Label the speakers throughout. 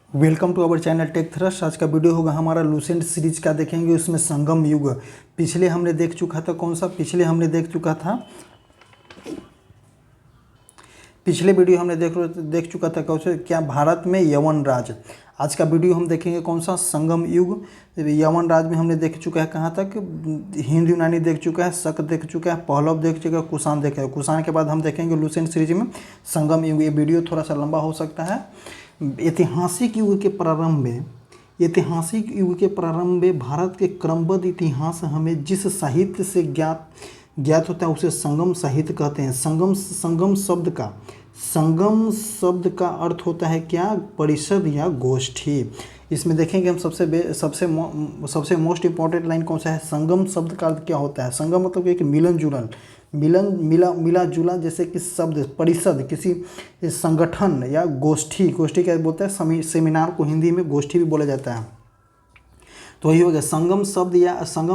Speaker 1: Welcome to our channel tech thrust. आज का video होगा हमारा लूसेंट सीरीज का, देखेंगे उसमें संगम युग। पिछले हमने देख चुका था, कौन सा पिछले हमने देख चुका था, पिछले वीडियो हमने देख चुका था कौन सा, क्या भारत में यवन राज। आज का वीडियो हम देखेंगे कौन सा, संगम युग। यवन राज में हमने देख चुका है कहाँ तक, हिंद यूनानी देख चुका है, शक देख चुका है, पहलव देख चुका है, कुषाण देखे है। कुषाण के बाद हम देखेंगे लूसेंट सीरीज में संगम युग। ये वीडियो थोड़ा सा लंबा हो सकता है। ऐतिहासिक युग के प्रारंभ में भारत के क्रमबद्ध इतिहास हमें जिस साहित्य से ज्ञात होता है उसे संगम साहित्य कहते हैं। संगम शब्द का अर्थ होता है क्या, परिषद या गोष्ठी। इसमें देखेंगे हम सबसे मोस्ट इंपॉर्टेंट लाइन कौन सा है, संगम शब्द का अर्थ क्या होता है। संगम मतलब एक मिला जुला, जैसे कि शब्द परिषद, किसी संगठन या गोष्ठी क्या बोलते हैं, सेमिनार को हिंदी में गोष्ठी भी बोला जाता है। तो वही हो गया संगम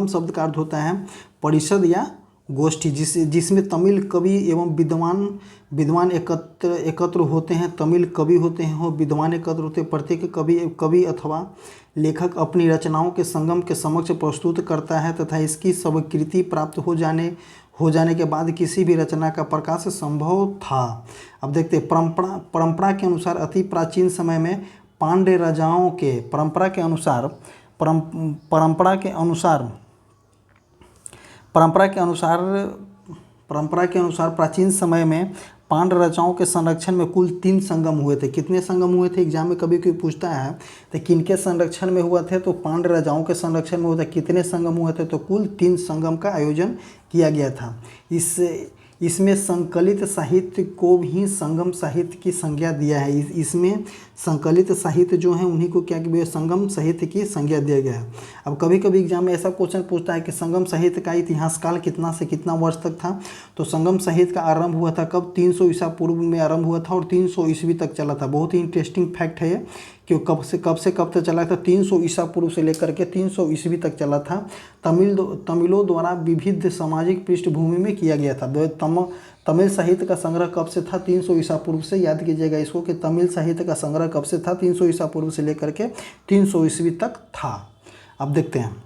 Speaker 1: शब्द का अर्थ होता है परिषद या गोष्ठी, जिसमें तमिल कवि एवं विद्वान एकत्र होते हैं। तमिल कवि होते हैं और विद्वान एकत्र होते हैं। प्रत्येक कवि अथवा लेखक अपनी रचनाओं के संगम के समक्ष प्रस्तुत करता है तथा इसकी स्वीकृति प्राप्त हो जाने के बाद किसी भी रचना का प्रकाश संभव था। अब देखते हैं परंपरा के अनुसार अति प्राचीन समय में पांड्य राजाओं के परंपरा के अनुसार प्राचीन समय में पांड्य राजाओं के संरक्षण में कुल 3 संगम हुए थे। कितने संगम हुए थे, एग्जाम में कभी कोई पूछता है तो किनके संरक्षण में हुआ थे, तो पांड्य राजाओं के संरक्षण में हुआ था। कितने संगम हुए थे, तो कुल 3 संगम का आयोजन किया गया था। इसमें संकलित साहित्य को भी संगम साहित्य की संज्ञा दिया है। इसमें संकलित साहित्य जो है उन्हीं को क्या किया, संगम साहित्य की संज्ञा दिया गया है। अब कभी कभी एग्जाम में ऐसा क्वेश्चन पूछता है कि संगम साहित्य का इतिहास काल कितना से कितना वर्ष तक था। तो संगम साहित्य का आरंभ हुआ था कब, 300 ईसा पूर्व में आरंभ हुआ था और 300 ईस्वी तक चला था। बहुत ही इंटरेस्टिंग फैक्ट है ये कि कब से कब तक चला था। 300 ईसा पूर्व से लेकर के 300 ईस्वी तक चला था। तमिलों द्वारा विविध सामाजिक पृष्ठभूमि में किया गया था। तमिल साहित्य का संग्रह कब से था, 300 ईसा पूर्व से। याद कीजिएगा इसको कि तमिल साहित्य का संग्रह कब से था, 300 ईसा पूर्व से लेकर के 300 ईस्वी तक था। अब देखते हैं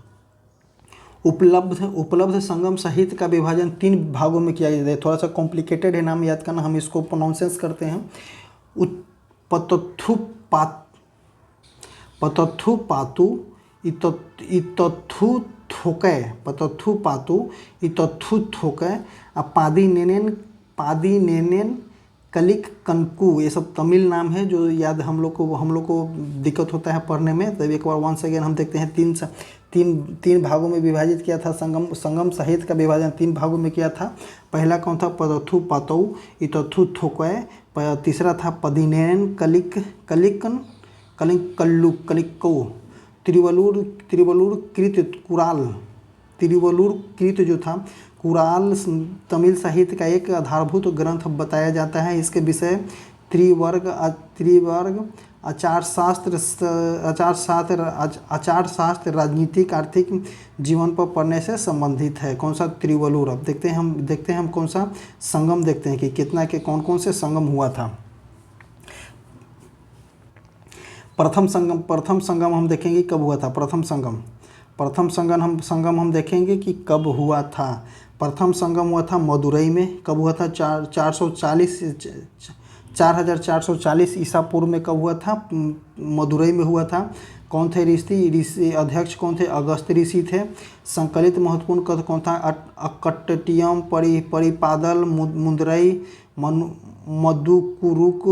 Speaker 1: उपलब्ध संगम साहित्य का विभाजन 3 भागों में किया जाता है। थोड़ा सा कॉम्प्लिकेटेड है, नाम याद करना, हम इसको प्रोनाउंसेंस करते हैं। पतथु पातु इतथु थोकै पादी नेनेन कलिक कनकू, ये सब तमिल नाम है जो याद हम लोग को दिक्कत होता है पढ़ने में। तब एक बार वंस अगेन हम देखते हैं। तीन भागों में विभाजित किया था। संगम साहित्य का विभाजन 3 भागों में किया था। पहला कौन था, पतथु पातौ इतथु थोकै। तीसरा था पदिनेन कलिक्को। तिरुवल्लुर कृत जो था, कुराल तमिल साहित्य का एक आधारभूत ग्रंथ बताया जाता है। इसके विषय त्रिवर्ग आचारशास्त्र राजनीतिक आर्थिक जीवन पर पढ़ने से संबंधित है। कौन सा, तिरुवल्लुर। अब देखते हैं हम कौन सा संगम देखते हैं कि कितना के कौन से संगम हुआ था। प्रथम संगम हम देखेंगे कब हुआ था। प्रथम संगम हम देखेंगे कि कब हुआ था। प्रथम संगम हुआ था मदुरई में। कब हुआ था, 4440 ईसा पूर्व में कब हुआ था, मदुरई में हुआ था। कौन थे ऋषि अध्यक्ष कौन थे, अगस्त ऋषि थे। संकलित महत्वपूर्ण कथन कौन था, अकट्टियम परिपादल मुंदरई मधुकुरुक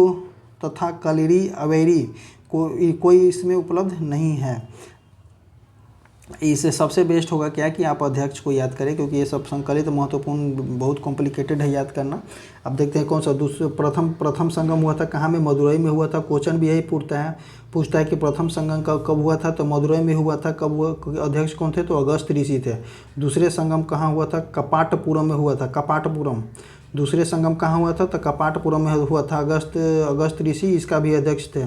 Speaker 1: तथा कलिरी अवेरी। कोई इसमें उपलब्ध नहीं है। इससे सबसे बेस्ट होगा क्या कि आप अध्यक्ष को याद करें, क्योंकि ये सब संकलित महत्वपूर्ण बहुत कॉम्प्लिकेटेड है याद करना। अब देखते हैं कौन सा प्रथम संगम हुआ था कहाँ में, मदुरई में हुआ था। क्वेश्चन भी यही पूछता है कि प्रथम संगम कब हुआ था, तो मदुरई में हुआ था। कब हुआ, अध्यक्ष कौन थे, तो अगस्त ऋषि थे। दूसरे संगम कहाँ हुआ था, कपाटपुरम में हुआ था। दूसरे संगम कहाँ हुआ था, तो कपाटपुरम में हुआ था। अगस्त ऋषि इसका भी अध्यक्ष थे।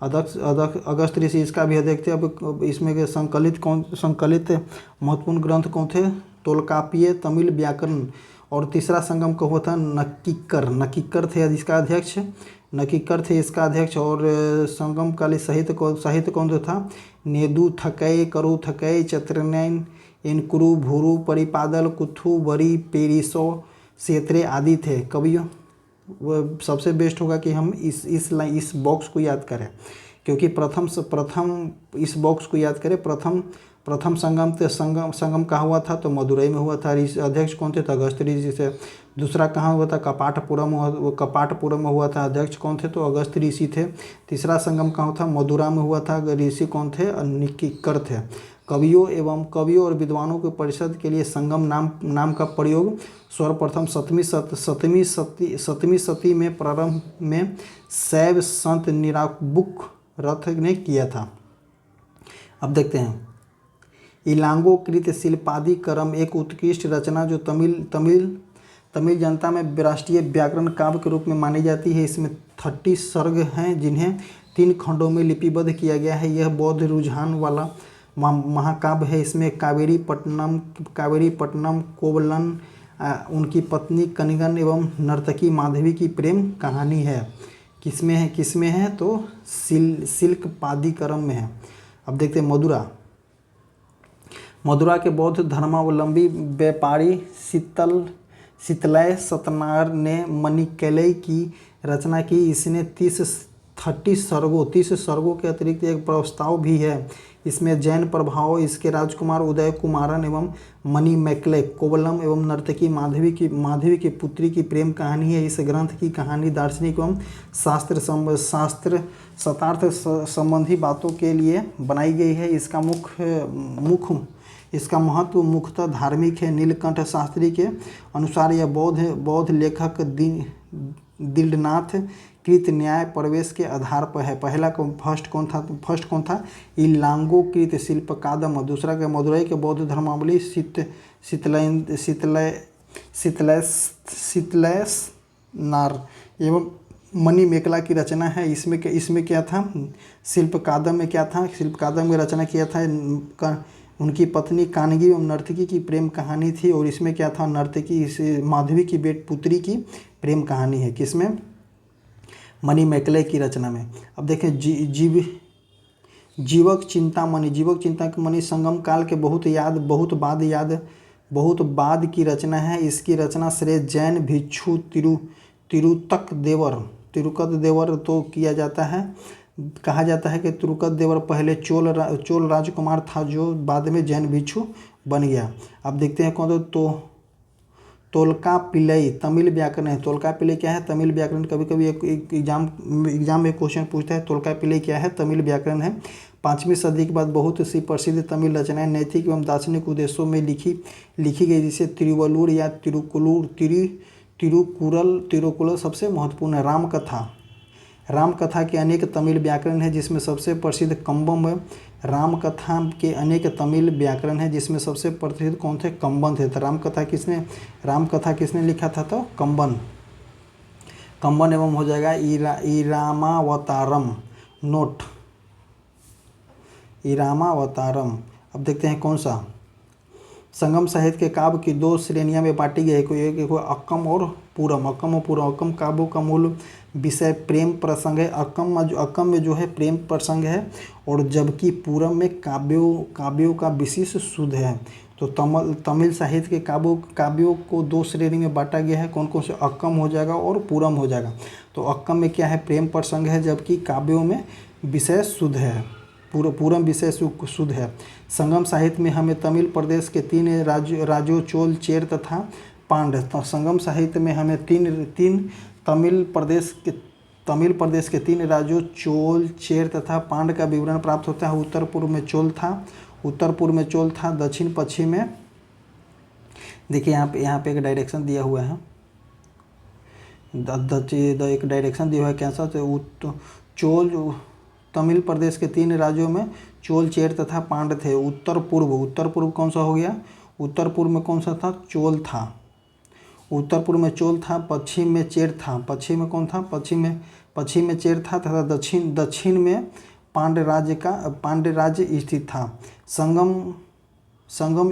Speaker 1: अगस्त ऋषि इसका भी अध्यक्ष थे। अब इसमें के संकलित महत्वपूर्ण ग्रंथ कौन थे, तोलकाप्पिय तमिल व्याकरण और तीसरा संगम का हुआ था नक्कीकर, नक्कीकर थे इसका अध्यक्ष, नक्कीकर थे इसका अध्यक्ष। और संगम काली साहित्य कौन सा था? नेदु थकै, करु थकै, चत्रनयन, इनकुरु, भूरु, परिपादल, कुथु, बरी, पेरिसो, सेत्रे आदि थे कवियों। वो सबसे बेस्ट होगा कि हम इस बॉक्स को याद करें, क्योंकि प्रथम इस बॉक्स को याद करें। प्रथम संगम कहाँ हुआ था? तो मदुरई में हुआ था। अध्यक्ष कौन थे? तो अगस्त ऋषि थे। दूसरा कहाँ हुआ था? कपाटपुरम में हुआ था। अध्यक्ष कौन थे? तो अगस्त ऋषि थे। तीसरा संगम कहाँ था? मदुरा में हुआ था। ऋषि कौन थे? निक्किकर थे। कवियों और विद्वानों के परिषद के लिए संगम नाम का प्रयोग सर्वप्रथम 7वीं सदी में प्रारंभ में शैव संत निराकुम्भ रथ ने किया था। अब देखते हैं, इलांगो कृत शिल्पादिकरम एक उत्कृष्ट रचना जो तमिल जनता में राष्ट्रीय व्याकरण काव्य के रूप में मानी जाती है। इसमें 30 सर्ग हैं जिन्हें 3 खंडों में लिपिबद्ध किया गया है। यह बौद्ध रुझान वाला महाकाव्य है। इसमें कावेरी पट्टनम कोवलन, उनकी पत्नी कनिगन एवं नर्तकी माधवी की प्रेम कहानी है। किसमें है? तो शिल्पादिकरम में है। अब देखते हैं मदुरा के बौद्ध धर्मावलंबी व्यापारी शीतलय सतनार ने मणिकैलय की रचना की। इसने 30 सर्गों के अतिरिक्त एक प्रस्ताव भी है। इसमें जैन प्रभाव, इसके राजकुमार उदय कुमारन एवं मणिमेकले, कोवलम एवं नर्तकी माधवी की पुत्री की प्रेम कहानी है। इस ग्रंथ की कहानी दार्शनिक एवं शास्त्र शतार्थ संबंधी बातों के लिए बनाई गई है। इसका महत्व मुख्यतः धार्मिक है। नीलकंठ शास्त्री के अनुसार यह बौद्ध लेखक दिल्डनाथ कृत न्याय प्रवेश के आधार पर है। फर्स्ट कौन था? इलांगो कृत शिल्पकादम। दूसरा के मदुरई के बौद्ध धर्मावली शीतलयनार एवं मणिमेकला की रचना है। इसमें क्या था? शिल्पकादम में क्या था? शिल्पकादम में रचना किया था उनकी पत्नी कानगी एवं नर्तकी की प्रेम कहानी थी। और इसमें क्या था? नर्तकी माधवी की पुत्री की प्रेम कहानी है। किसमें? मणिमेकले की रचना में। अब देखें जीवक चिंतामणि संगम काल के बहुत बाद की रचना है। इसकी रचना श्रेय जैन भिक्षु तिरुकत देवर तो किया जाता है। कहा जाता है कि तिरुकत देवर पहले चोल राजकुमार था जो बाद में जैन भिक्षु बन गया। अब देखते हैं कौन? तो तोल्कापिल्लै तमिल व्याकरण है। तोल्कापिल्लै क्या है? तमिल व्याकरण। कभी एक एग्जाम में क्वेश्चन पूछता है तोल्कापिल्लै क्या है? तमिल व्याकरण है। 5वीं सदी के बाद बहुत सी प्रसिद्ध तमिल रचनाएं नैतिक एवं दार्शनिक उद्देश्यों में लिखी गई, जिसे तिरुवल्लुर या तिरुकुरल सबसे महत्वपूर्ण है। रामकथा के अनेक तमिल व्याकरण हैं, जिसमें सबसे प्रसिद्ध कम्बम है। रामकथा के अनेक तमिल व्याकरण हैं, जिसमें सबसे प्रसिद्ध कौन थे? कंबन थे। तो रामकथा किसने लिखा था? तो कंबन एवं हो जाएगा इरामावतारम नोट, इरामावतारम। अब देखते हैं कौन सा? संगम साहित्य के काव्य की 2 श्रेणियां में बांटी गई है। एक अक्कम और पूरम। अक्कम काव्यों का मूल विषय प्रेम प्रसंग है। अक्कम में जो है प्रेम प्रसंग है, और जबकि पूरम में काव्यों का विशिष्ट शुद्ध है। तो तमिल साहित्य के काव्यों को 2 श्रेणी में बांटा गया है। कौन से? अक्कम हो जाएगा और पूरम हो जाएगा। तो अक्कम में क्या है? प्रेम प्रसंग है, जबकि काव्यों में विषय शुद्ध है। पूरम विषय शुद्ध है। संगम साहित्य में हमें तमिल प्रदेश के 3 राज्यों चोल, चेर तथा पांड्य। संगम साहित्य में हमें तीन तमिल प्रदेश के 3 राज्यों चोल, चेर तथा पांड्य का विवरण प्राप्त होता है। उत्तर पूर्व में चोल था। दक्षिण पश्चिम में देखिए यहाँ पे एक डायरेक्शन दिया हुआ है। एक डायरेक्शन दिया हुआ है कैसा? तो चोल तमिल प्रदेश के 3 राज्यों में चोल, चेर तथा पांड्य थे। उत्तर पूर्व कौन सा हो गया? उत्तर पूर्व में कौन सा था? चोल था। उत्तर पूर्व में चोल था। पश्चिम में चेर था। पश्चिम में कौन था? पश्चिम में चेर था तथा दक्षिण में पांड्य राज्य स्थित था। संगम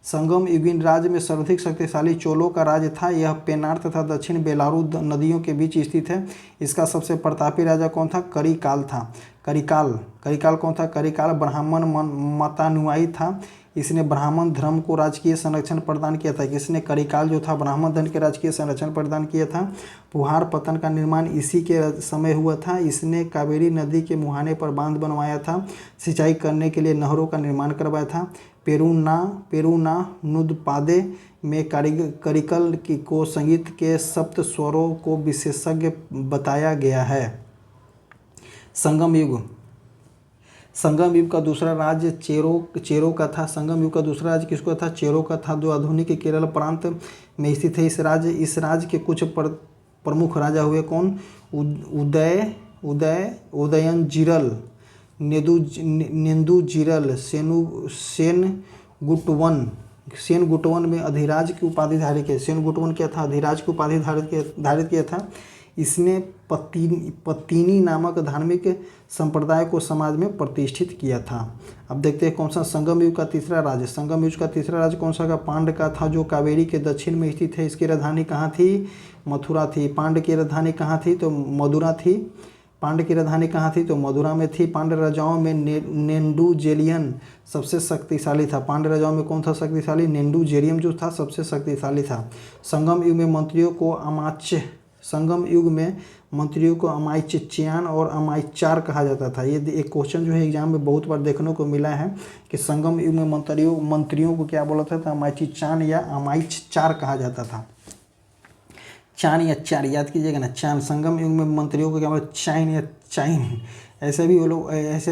Speaker 1: संगम युगीन राज्य में सर्वाधिक शक्तिशाली चोलों का राज्य था। यह पेन्नार तथा दक्षिण बेलारू नदियों के बीच स्थित है। इसका सबसे प्रतापी राजा कौन था? करिकाल था। करिकाल कौन था? करिकाल ब्राह्मण मतानुयायी था। इसने ब्राह्मण धर्म को राजकीय संरक्षण प्रदान किया था। किसने? करिकाल जो था ब्राह्मण धर्म के राजकीय संरक्षण प्रदान किया था। पुहार पत्तन का निर्माण इसी के समय हुआ था। इसने कावेरी नदी के मुहाने पर बांध बनवाया था। सिंचाई करने के लिए नहरों का निर्माण करवाया था। पेरुनानुद्पादे में करिकल को संगीत के सप्त स्वरों को विशेषज्ञ बताया गया है। संगम युग का दूसरा राज्य चेरो का था। संगम युग का दूसरा राज्य किसका था? चेरो का था, जो आधुनिक केरल प्रांत में स्थित है। इस राज्य के कुछ प्रमुख राजा हुए। कौन? उदयनजिरल, नेदुजिरल, सेनगुटवन में अधिराज की उपाधि धारित किया। सेनगुटवन क्या था? अधिराज की उपाधि धारित किया था। इसने पत्तिनी नामक धार्मिक संप्रदाय को समाज में प्रतिष्ठित किया था। अब देखते हैं कौन सा संगम युग का तीसरा राज्य। संगम युग का तीसरा राज्य कौन सा का? पांड का था, जो कावेरी के दक्षिण में स्थित है। इसकी राजधानी कहाँ थी? मथुरा थी। पांड की राजधानी कहाँ थी? तो मदुरा थी। पांड की राजधानी कहाँ थी? तो मदुरा में थी। पांड राजाओं में नेंडुजेरियन सबसे शक्तिशाली था। पांड राजाओं में कौन था शक्तिशाली? नेंडुजेरियम जो था सबसे शक्तिशाली था। संगम युग में मंत्रियों को अमाच्यान और अमाचार कहा जाता था। ये एक क्वेश्चन जो है एग्जाम में बहुत बार देखने को मिला है कि संगम युग में मंत्रियों को क्या बोला था? अमाच्यान या अमाचार कहा जाता था। चान या चार याद कीजिएगा ना, चान। संगम युग में मंत्रियों को क्या बोला? चाइन या चाइन। ऐसे भी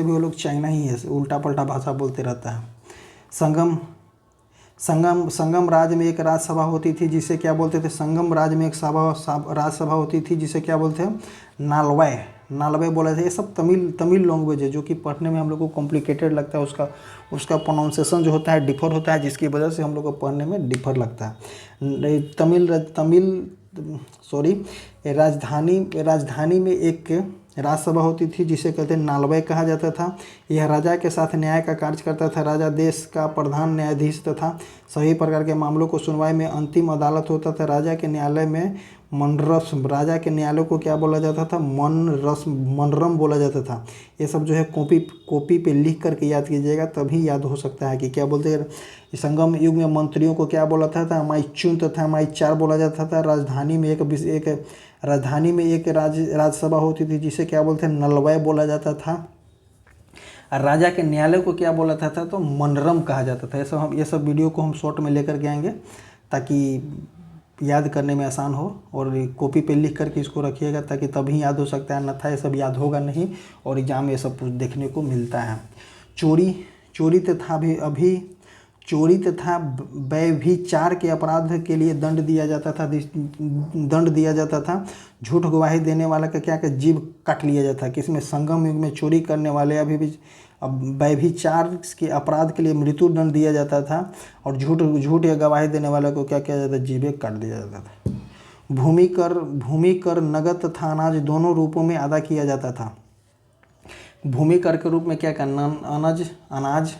Speaker 1: वो लोग चाइना ही है, उल्टा पल्टा भाषा बोलते रहता है। संगम राज्य में एक राज्यसभा होती थी जिसे क्या बोलते थे? संगम राज्य में एक राज्यसभा होती थी जिसे क्या बोलते हैं? नालवे बोला था। ये सब तमिल लैंग्वेज है, जो कि पढ़ने में हम लोग को कॉम्प्लिकेटेड लगता है। उसका प्रोनाउंसिएशन जो होता है डिफर होता है, जिसकी वजह से हम लोग को पढ़ने में डिफर लगता है। राजधानी में एक राज्यसभा होती थी जिसे कहते हैं नालवे कहा जाता था। यह राजा के साथ न्याय का कार्य करता था। राजा देश का प्रधान न्यायाधीश तथा सभी प्रकार के मामलों को सुनवाई में अंतिम अदालत होता था। राजा के न्यायालय को क्या बोला जाता था? मनरम बोला जाता था। ये सब जो है कॉपी पे लिख करके याद कीजिएगा, तभी याद हो सकता है कि क्या बोलते हैं। संगम युग में मंत्रियों को क्या बोला था? अमाच्युन तथा अमाचार बोला जाता था। राजधानी में एक राज्यसभा होती थी जिसे क्या बोलते हैं? नलवय बोला जाता था। राजा के न्यायालय को क्या बोला था? तो मनरम कहा जाता था। ये सब वीडियो को हम शॉर्ट में लेकर के आएंगे ताकि याद करने में आसान हो, और कॉपी पे लिख करके इसको रखिएगा ताकि तभी याद हो सकता है, अन्यथा ये सब याद होगा नहीं और एग्जाम में ये सब देखने को मिलता है। चोरी तथा व्यभिचार के अपराध के लिए दंड दिया जाता था। झूठ गवाही देने वाला का क्या जीभ काट लिया जाता है। किसमें? संगम युग में चोरी करने वाले व्यभिचार के अपराध के लिए मृत्यु दंड दिया जाता था, और झूठ या गवाही देने वाले को क्या किया जाता? जीभे काट दिया जाता था। भूमि कर नगद तथा अनाज दोनों रूपों में अदा किया जाता था। भूमि कर के रूप में क्या करना? अनाज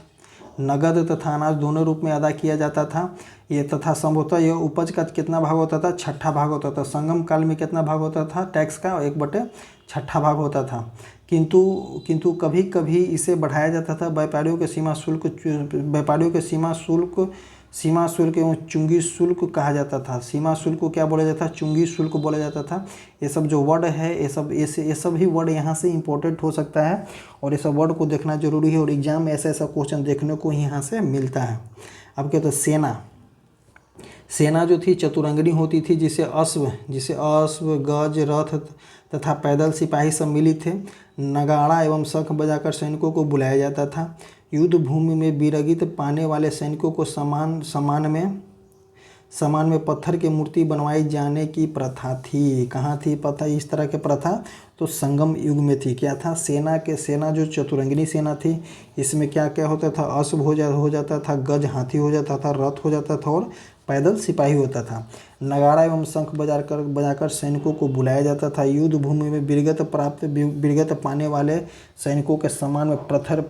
Speaker 1: नगद तथा अनाज दोनों रूप में अदा किया जाता था। ये तथा संभवतः यह उपज का कितना भाग होता था? 6ठा भाग होता था। संगम काल में कितना भाग होता था टैक्स का? 1/6 भाग होता था। किंतु कभी कभी इसे बढ़ाया जाता था। व्यापारियों के सीमा शुल्क एवं चुंगी शुल्क कहा जाता था। सीमा शुल्क को क्या बोला जाता था? चुंगी शुल्क बोला जाता था। ये सब जो वर्ड है, ये सब ही वर्ड यहाँ से इम्पोर्टेंट हो सकता है, और ये सब वर्ड को देखना जरूरी है, और एग्जाम में ऐसा क्वेश्चन देखने को यहाँ से मिलता है। अब क्या? तो सेना जो थी चतुरंगिणी होती थी, जिसे अश्व, गज, रथ तथा पैदल सिपाही सब मिलित थे। नगाड़ा एवं शंख बजाकर सैनिकों को बुलाया जाता था। युद्ध भूमि में वीरगति पाने वाले सैनिकों को सम्मान में पत्थर की मूर्ति बनवाई जाने की प्रथा थी। कहाँ थी पता इस तरह की प्रथा? तो संगम युग में थी। क्या था? सेना जो चतुरंगिनी सेना थी, इसमें क्या क्या होता था? अश्व हो जाता था, गज हाथी हो जाता था, रथ हो जाता था, और पैदल सिपाही होता था। नगाड़ा एवं शंख बजाकर सैनिकों को बुलाया जाता था। युद्ध भूमि में वीरगति पाने वाले सैनिकों के सम्मान में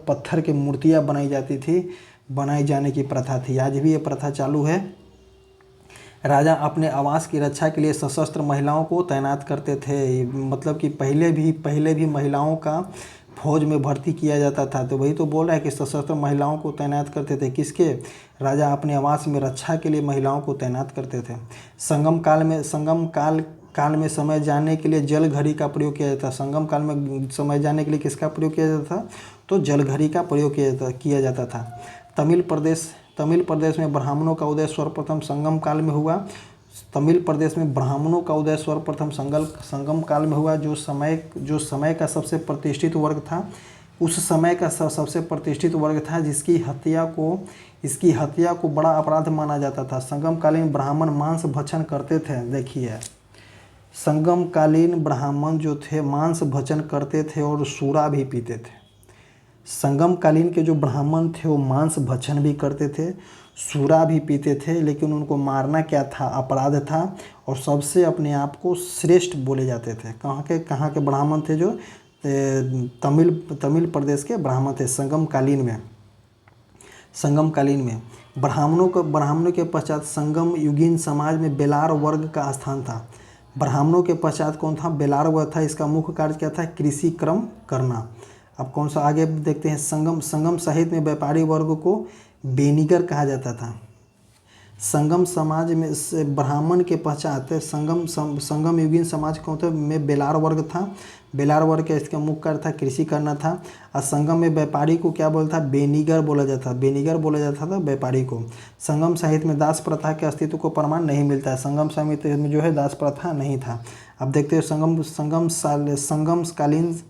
Speaker 1: पत्थर की मूर्तियाँ बनाई जाती थी। बनाए जाने की प्रथा थी। आज भी ये प्रथा चालू है। राजा अपने आवास की रक्षा के लिए सशस्त्र महिलाओं को तैनात करते थे। मतलब कि पहले भी महिलाओं का फौज में भर्ती किया जाता था। तो वही तो बोल रहा है कि सशस्त्र महिलाओं को तैनात करते थे। किसके? राजा अपने आवास में रक्षा के लिए महिलाओं को तैनात करते थे। संगम काल में समय जानने के लिए जल घड़ी का प्रयोग किया जाता था। संगम काल में समय जानने के लिए किसका प्रयोग किया जाता था? तो जल घड़ी का प्रयोग किया जाता था। तमिल प्रदेश में ब्राह्मणों का उदय सर्वप्रथम संगम काल में हुआ। तमिल प्रदेश में ब्राह्मणों का उदय सर्वप्रथम संगम काल में हुआ। जो समय का सबसे प्रतिष्ठित वर्ग था, उस समय का सबसे प्रतिष्ठित वर्ग था इसकी हत्या को बड़ा अपराध माना जाता था। संगमकालीन ब्राह्मण मांस भक्षण करते थे। देखिए, संगमकालीन ब्राह्मण जो थे मांस भक्षण करते थे और सूरा भी पीते थे। संगमकालीन के जो ब्राह्मण थे वो मांस भक्षण भी करते थे, सूरा भी पीते थे, लेकिन उनको मारना क्या था? अपराध था। और सबसे अपने आप को श्रेष्ठ बोले जाते थे। कहाँ के ब्राह्मण थे? जो तमिल प्रदेश के ब्राह्मण थे संगमकालीन में। ब्राह्मणों के पश्चात संगम युगीन समाज में बेलार वर्ग का स्थान था। ब्राह्मणों के पश्चात कौन था? बेलार वर्ग था। इसका मुख्य कार्य क्या था? कृषि कर्म करना। अब कौन सा आगे देखते हैं। संगम साहित्य में व्यापारी वर्ग को बेनिगर कहा जाता था। संगम समाज में से ब्राह्मण के पश्चात संगम युगीन समाज कौन था? में बेलार वर्ग था। बेलार वर्ग का इसका मुख्य कार्य था कृषि करना था। और संगम में व्यापारी को क्या बोलता? बेनिगर बोला जाता। बेनिगर बोला जाता था व्यापारी को। संगम साहित्य में दास प्रथा के अस्तित्व को प्रमाण नहीं मिलता है। संगम साहित्य में जो है दास प्रथा नहीं था। अब देखते हैं संगमकालीन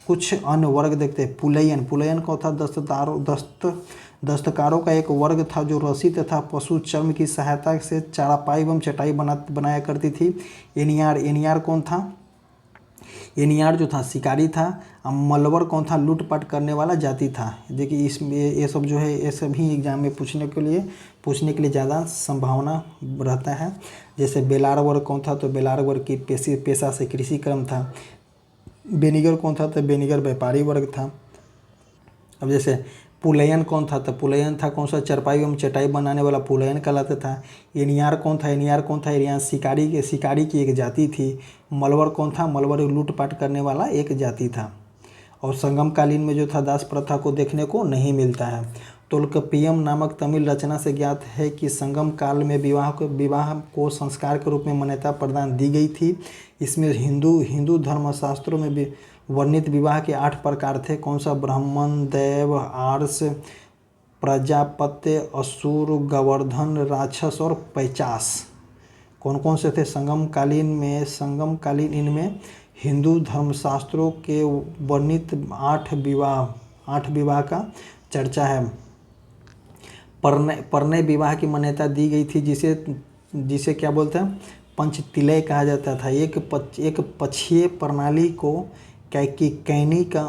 Speaker 1: कुछ अन्य वर्ग देखते हैं। पुलयन को था दस्तकारों का एक वर्ग था जो रस्सी तथा पशु चर्म की सहायता से चारापाई एवं चटाई बनाया करती थी। एनियार कौन था? एनियार जो था शिकारी था। और मलवर कौन था? लूटपाट करने वाला जाति था। देखिए इसमें ये सब जो है ये सभी एग्जाम में पूछने के लिए ज़्यादा संभावना रहता है। जैसे बेलार वर्ग कौन था? तो बेलार वर्ग की पेशा से कृषि कर्म था। बेनिगर कौन था? तो बेनिगर व्यापारी वर्ग था। अब जैसे पुलयन कौन था? तो पुलयन था कौन सा? चरपाई एवं चटाई बनाने वाला पुलयन कहलाता था। एनियार कौन था? एनियार शिकारी की एक जाति थी। मलवर कौन था? मलवर लूटपाट करने वाला एक जाति था। और संगमकालीन में जो था दास प्रथा को देखने को नहीं मिलता है। तोल्काप्पियम नामक तमिल रचना से ज्ञात है कि संगम काल में विवाह को संस्कार के रूप में मान्यता प्रदान दी गई थी। इसमें हिंदू धर्मशास्त्रों में भी वर्णित विवाह के 8 प्रकार थे। कौन सा? ब्राह्मण, दैव, आर्ष, प्रजापत्य, असुर, गोवर्धन, राक्षस और पैचास। कौन से थे? संगमकालीन इनमें हिंदू धर्मशास्त्रों के वर्णित 8 विवाह का चर्चा है। परनय विवाह की मान्यता दी गई थी जिसे क्या बोलते हैं? पंचतिलय कहा जाता था। एक पक्षीय प्रणाली को कैनी का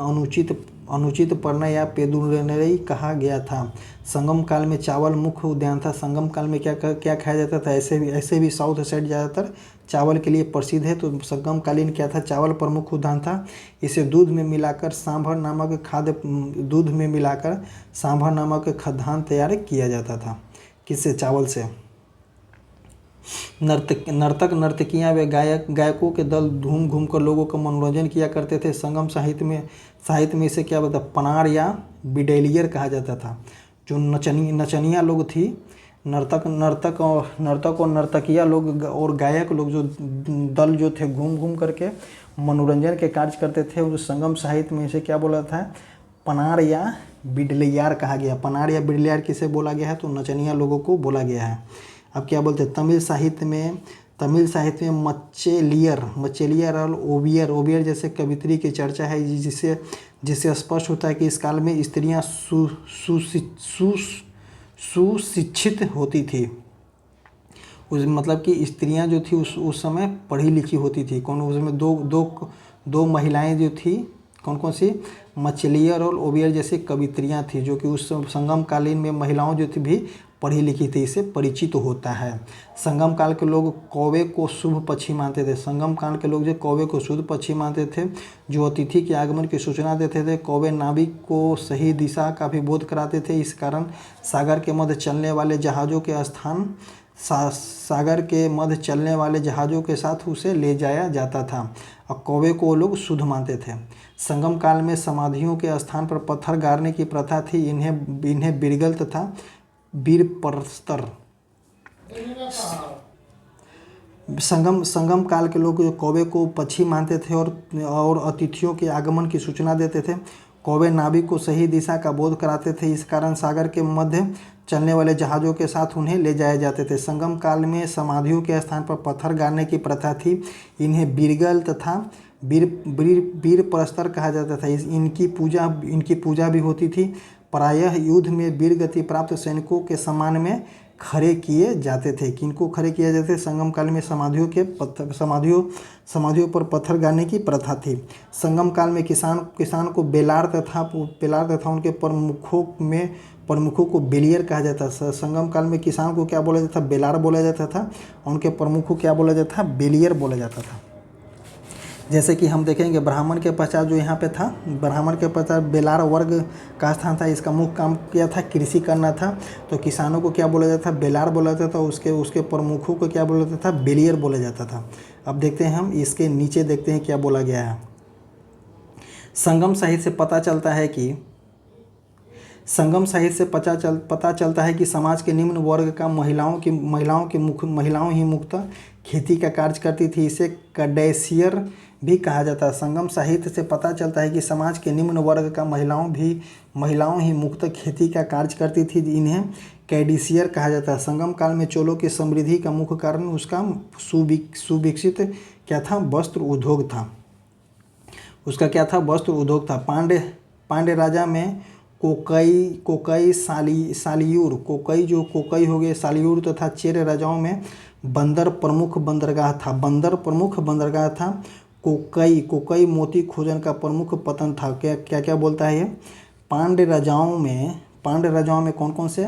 Speaker 1: अनुचित परनय या पेदुनरई कहा गया था। संगम काल में चावल मुख्य उद्यान था। संगम काल में क्या खाया जाता था? ऐसे भी साउथ साइड ज़्यादातर चावल के लिए प्रसिद्ध है। तो संगमकालीन क्या था? चावल प्रमुख उद्यान था। इसे दूध में मिलाकर सांभर नामक खाद्यान्न तैयार किया जाता था। किससे? चावल से। नर्तकियां व गायकों के दल घूम कर लोगों का मनोरंजन किया करते थे। संगम साहित्य में इसे क्या बोलता? पनार या बिडेलियर कहा जाता था। जो नचनिया लोग थी, नर्तक और नर्तकिया लोग और गायक लोग जो दल जो थे घूम करके मनोरंजन के कार्य करते थे। उस संगम साहित्य में इसे क्या बोला था? पनार या बिडलियार कहा गया। पनार या बिडलियार किसे बोला गया है? तो नचनिया लोगों को बोला गया है। अब क्या बोलते हैं? तमिल साहित्य में मच्चेलियर और ओवियर जैसे कवित्री की चर्चा है, जिससे स्पष्ट होता है कि इस काल में स्त्रियां सुशिक्षित होती थी। मतलब कि स्त्रियां जो थी उस समय पढ़ी लिखी होती थी। उसमें दो महिलाएं जो थी, कौन सी? मच्चेलियर और ओवियर जैसी कवित्रियाँ थी, जो कि उस संगम कालीन में महिलाओं जो थी भी पढ़ी लिखी थी इससे परिचित होता है। संगम काल के लोग कौवे को शुभ पक्षी मानते थे। संगम काल के लोग जो कौवे को शुभ पक्षी मानते थे, जो अतिथि के आगमन की सूचना देते थे। कौवे नाविक को सही दिशा का भी बोध कराते थे। इस कारण सागर के मध्य चलने वाले जहाज़ों के स्थान सागर के मध्य चलने वाले जहाज़ों के साथ उसे ले जाया जाता था और कौवे को लोग शुद्ध मानते थे। संगम काल में समाधियों के स्थान पर पत्थर गाड़ने की प्रथा थी। इन्हें बिरगल तथा वीरप्रस्तर संगम काल के लोग कौवे को पक्षी मानते थे और अतिथियों के आगमन की सूचना देते थे। कौवे नाविक को सही दिशा का बोध कराते थे। इस कारण सागर के मध्य चलने वाले जहाज़ों के साथ उन्हें ले जाए जाते थे। संगम काल में समाधियों के स्थान पर पत्थर गाड़ने की प्रथा थी। इन्हें बिरगल तथा वीरप्रस्तर कहा जाता था। इनकी पूजा भी होती थी। प्रायः युद्ध में वीर गति प्राप्त सैनिकों के सम्मान में खड़े किए जाते थे। किनको खड़े किए जाते थे? संगम काल में समाधियों पर पत्थर गाड़ने की प्रथा थी। संगम काल में किसान को बेलार तथा उनके प्रमुखों को बेलियर कहा जाता था। संगम काल में किसान को क्या बोला जाता था? बेलार बोला जाता था। उनके प्रमुख को क्या बोला जाता था? बेलियर बोला जाता था। जैसे कि हम देखेंगे ब्राह्मण के पश्चात जो यहाँ पे था, ब्राह्मण के पश्चात बेलार वर्ग का स्थान था। इसका मुख्य काम क्या था? कृषि करना था। तो किसानों को क्या बोला जाता था? बेलार बोला जाता था। उसके प्रमुखों को क्या बोला जाता था? बेलियर बोला जाता था। अब देखते हैं हम इसके नीचे देखते हैं क्या बोला गया है। संगम साहित्य से पता चलता है कि समाज के निम्न वर्ग का महिलाओं ही मुक्त खेती का कार्य करती थी। इसे कैडेसियर भी कहा जाता है। संगम साहित्य से पता चलता है कि समाज के निम्न वर्ग का महिलाओं ही मुक्त खेती का कार्य करती थी। इन्हें कैडेसियर कहा जाता है। संगम काल में चोलों की समृद्धि का मुख्य कारण उसका सुविकसित क्या था? वस्त्र उद्योग था। उसका क्या था? वस्त्र उद्योग था। पांड्य राजा में कोकई सालियूर कोकई हो गए सालियूर तथा चेर राजाओं में बंदर प्रमुख बंदरगाह था। कोकई मोती खोजन का प्रमुख पतन था। क्या बोलता है ये? पांड्य राजाओं में कौन कौन से?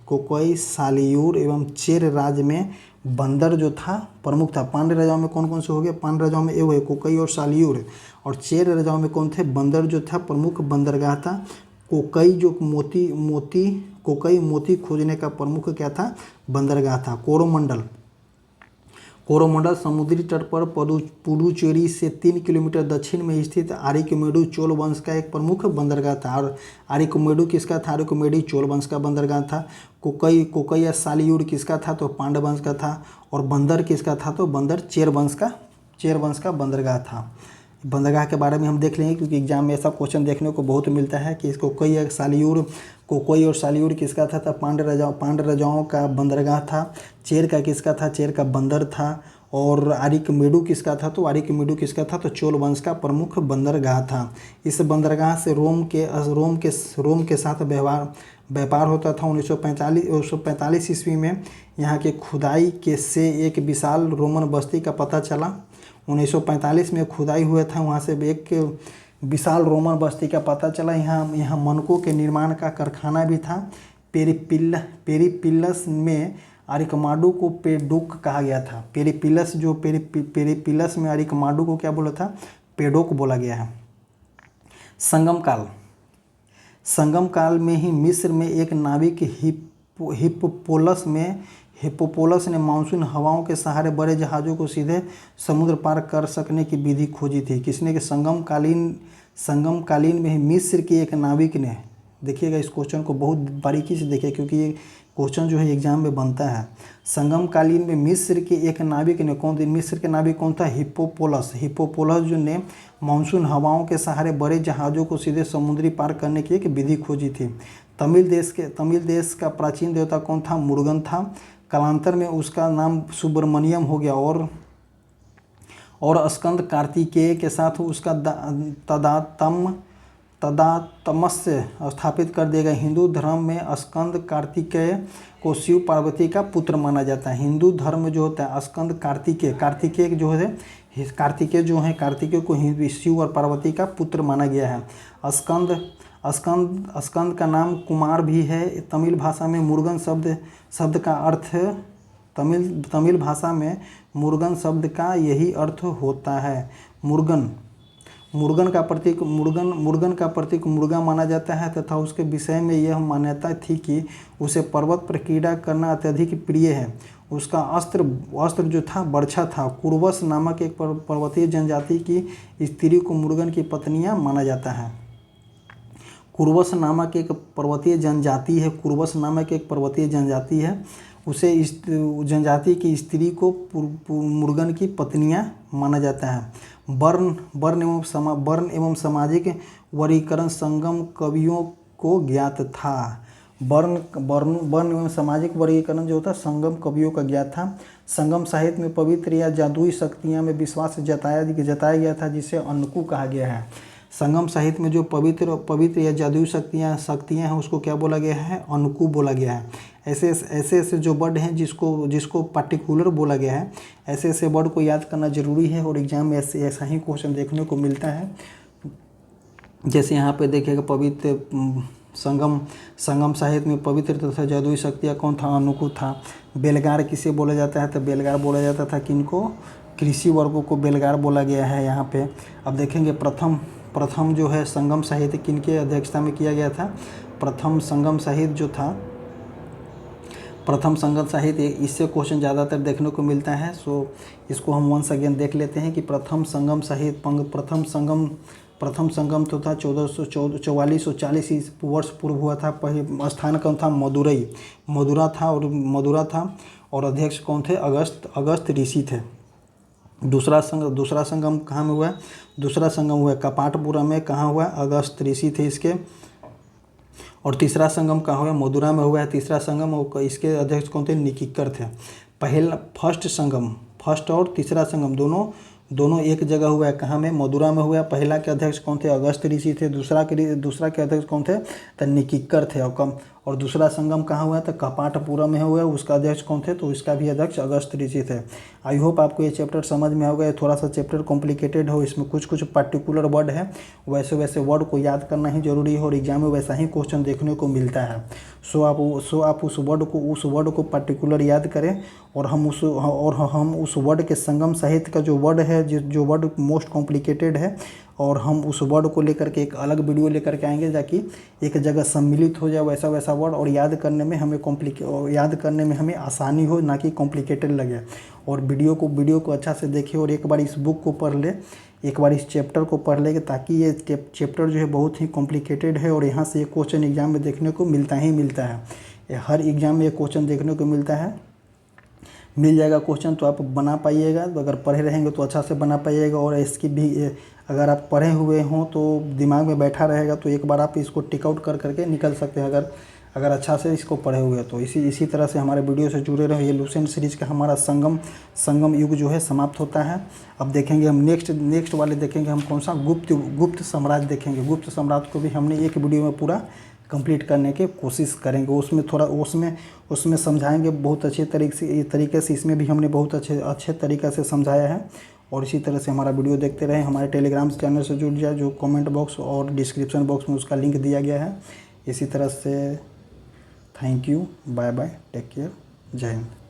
Speaker 1: कोकई सालियूर एवं चेर राज्य में बंदर जो था प्रमुख था। पांड्य राजाओं में कौन कौन से हो गए? पांड्य राजाओं में ये हुए कोकई और सालियूर, और चेर राजाओं में कौन थे? बंदर जो था प्रमुख बंदरगाह था। कोकई मोती खोजने का प्रमुख क्या था? बंदरगाह था। कोरोमंडल समुद्री तट पर पुडुचेरी से 3 किलोमीटर दक्षिण में स्थित आरिकमेडु चोल वंश का एक प्रमुख बंदरगाह था। और आरिकमेडु किसका था? आरिकमेडु चोल वंश का बंदरगाह था। कोकई या सालियूर किसका था? तो पांड्य वंश का था। और बंदर किसका था? तो बंदर चेर वंश का बंदरगाह था। बंदरगाह के बारे में हम देख लेंगे क्योंकि एग्जाम में ऐसा क्वेश्चन देखने को बहुत मिलता है कि इसको कोकई और सालियूर किसका था? पांड्य राजाओं का बंदरगाह था। चेर का किसका था? चेर का बंदर था। और आरिकमेडु किसका था? तो आरिकमेडु किसका था? तो चोल वंश का प्रमुख बंदरगाह था। इस बंदरगाह से रोम के साथ व्यापार होता था। 1945 ईस्वी में यहाँ के खुदाई से एक विशाल रोमन बस्ती का पता चला। 1945 में खुदाई हुआ था, वहाँ से एक विशाल रोमन बस्ती का पता चला। यहाँ मनकों के निर्माण का कारखाना भी था। पेरिपिलस में अरिकमाडु को पेडोक कहा गया था। पेरिपिलस में अरिकमाडु को क्या बोला था? पेडोक बोला गया है। संगम काल में ही मिस्र में एक नाविक हिप्पोपोलस ने मानसून हवाओं के सहारे बड़े जहाज़ों को सीधे समुद्र पार कर सकने की विधि खोजी थी। किसने? कि संगम कालीन में ही मिस्र के एक नाविक ने। देखिएगा इस क्वेश्चन को बहुत बारीकी से देखिए क्योंकि ये क्वेश्चन जो है एग्जाम में बनता है। संगम कालीन में मिस्र के एक नाविक ने मिस्र के नाविक कौन था? हिप्पोपोलस जो ने मानसून हवाओं के सहारे बड़े जहाज़ों को सीधे समुद्री पार करने की एक विधि खोजी थी। तमिल देश का प्राचीन देवता कौन था? मुरुगन था। कालांतर में उसका नाम सुब्रमण्यम हो गया और स्कंद कार्तिकेय के साथ उसका तदातमस्य स्थापित कर दिया गया। हिंदू धर्म में स्कंद कार्तिकेय को शिव पार्वती का पुत्र माना जाता है। हिंदू धर्म जो होता है स्कंद कार्तिकेय जो है कार्तिकेय को शिव और पार्वती का पुत्र माना गया है। स्कंद स्कंद का नाम कुमार भी है। तमिल भाषा में मुर्गन शब्द का अर्थ तमिल भाषा में मुर्गन शब्द का यही अर्थ होता है। मुर्गन का प्रतीक मुर्गा माना जाता है तथा उसके विषय में यह मान्यता थी कि उसे पर्वत पर क्रीड़ा करना अत्यधिक प्रिय है। उसका अस्त्र जो था बर्छा था। कुर्वस नामक एक पर्वतीय जनजाति की स्त्री को मुर्गन की पत्नियां माना जाता है। कुर्वस नामक एक पर्वतीय जनजाति है। उसे इस जनजाति की स्त्री को मुर्गन की पत्नियां माना जाता है। वर्ण एवं सामाजिक वर्गीकरण संगम कवियों को ज्ञात था। वर्ण एवं सामाजिक वर्गीकरण जो था संगम कवियों का ज्ञात था। संगम साहित्य में पवित्र या जादुई शक्तियाँ में विश्वास जताया गया था, जिसे अनकु कहा गया है। संगम साहित्य में जो पवित्र या जादुई शक्तियाँ हैं उसको क्या बोला गया है? अनकु बोला गया है। ऐसे जो वर्ड हैं जिसको पार्टिकुलर बोला गया है, ऐसे वर्ड को याद करना जरूरी है और एग्जाम में ऐसा ही क्वेश्चन देखने को मिलता है। जैसे यहाँ पे देखिएगा पवित्र संगम साहित्य में पवित्र तथा जादुई शक्तियाँ कौन था? अनकु था। बेलगार किसे बोला जाता है? तो बेलगार बोला जाता था किनको? कृषि वर्गों को बेलगार बोला गया है यहाँ पे। अब देखेंगे प्रथम जो है संगम साहित्य किनके अध्यक्षता में किया गया था? प्रथम संगम साहित्य इससे क्वेश्चन ज़्यादातर देखने को मिलता है। सो इसको हम वंस अगेन देख लेते हैं कि प्रथम संगम तो था 1440 वर्ष पूर्व हुआ था। स्थान कौन था? मदुरा था और अध्यक्ष कौन थे? अगस्त ऋषि थे। दूसरा संगम कहाँ में हुआ? दूसरा संगम हुआ कपाटपुरा में। कहाँ हुआ? अगस्त ऋषि थे इसके। और तीसरा संगम कहाँ हुआ? मदुरा में हुआ है तीसरा संगम, और इसके अध्यक्ष कौन थे? निकिकर थे। फर्स्ट और तीसरा संगम दोनों एक जगह हुआ है। कहाँ में? मदुरा में हुआ है। पहला के अध्यक्ष कौन थे? अगस्त ऋषि थे। दूसरा के अध्यक्ष कौन थे? तो निकिकर थे। और दूसरा संगम कहाँ हुआ है? तो कपाटपुरा में हुआ है। उसका अध्यक्ष कौन थे? तो इसका भी अध्यक्ष अगस्त ऋषि थे। आई होप आपको ये चैप्टर समझ में होगा। थोड़ा सा चैप्टर कॉम्प्लिकेटेड हो, इसमें कुछ पार्टिकुलर वर्ड है, वैसे वर्ड को याद करना ही जरूरी है और एग्जाम में वैसा ही क्वेश्चन देखने को मिलता है। सो आप उस वर्ड को पार्टिकुलर याद करें और हम उस वर्ड के संगम साहित्य का जो वर्ड है, जो वर्ड मोस्ट कॉम्प्लिकेटेड है, और हम उस वर्ड को लेकर के एक अलग वीडियो लेकर के आएंगे ताकि एक जगह सम्मिलित हो जाए वैसा वर्ड, और याद करने में हमें आसानी हो, ना कि कॉम्प्लिकेटेड लगे। और वीडियो को अच्छा से देखें और एक बार इस बुक को पढ़ ले, एक बार इस चैप्टर को पढ़ लेंगे, ताकि ये चैप्टर जो है बहुत ही कॉम्प्लिकेटेड है और यहाँ से ये क्वेश्चन एग्जाम में देखने को मिलता है। हर एग्जाम में ये क्वेश्चन देखने को मिल जाएगा क्वेश्चन, तो आप बना पाइएगा। तो अगर पढ़े रहेंगे तो अच्छा से बना पाइएगा। और इसकी भी अगर आप पढ़े हुए हों तो दिमाग में बैठा रहेगा, तो एक बार आप इसको टिक आउट करके निकल सकते हैं अगर अच्छा से इसको पढ़े हुए हैं तो। इसी तरह से हमारे वीडियो से जुड़े रहे। ये लुसेंट सीरीज का हमारा संगम युग जो है समाप्त होता है। अब देखेंगे हम नेक्स्ट वाले देखेंगे हम कौन सा? गुप्त साम्राज्य देखेंगे। गुप्त साम्राज्य को भी हमने एक वीडियो में पूरा कंप्लीट करने की कोशिश करेंगे। उसमें समझाएंगे बहुत अच्छे तरीके से। इसमें भी हमने बहुत अच्छे तरीक़े से समझाया है। और इसी तरह से हमारा वीडियो देखते रहें। हमारे टेलीग्राम चैनल से जुड़ जाए, जो कमेंट बॉक्स और डिस्क्रिप्शन बॉक्स में उसका लिंक दिया गया है। इसी तरह से thank you, bye bye, take care, जय हिंद।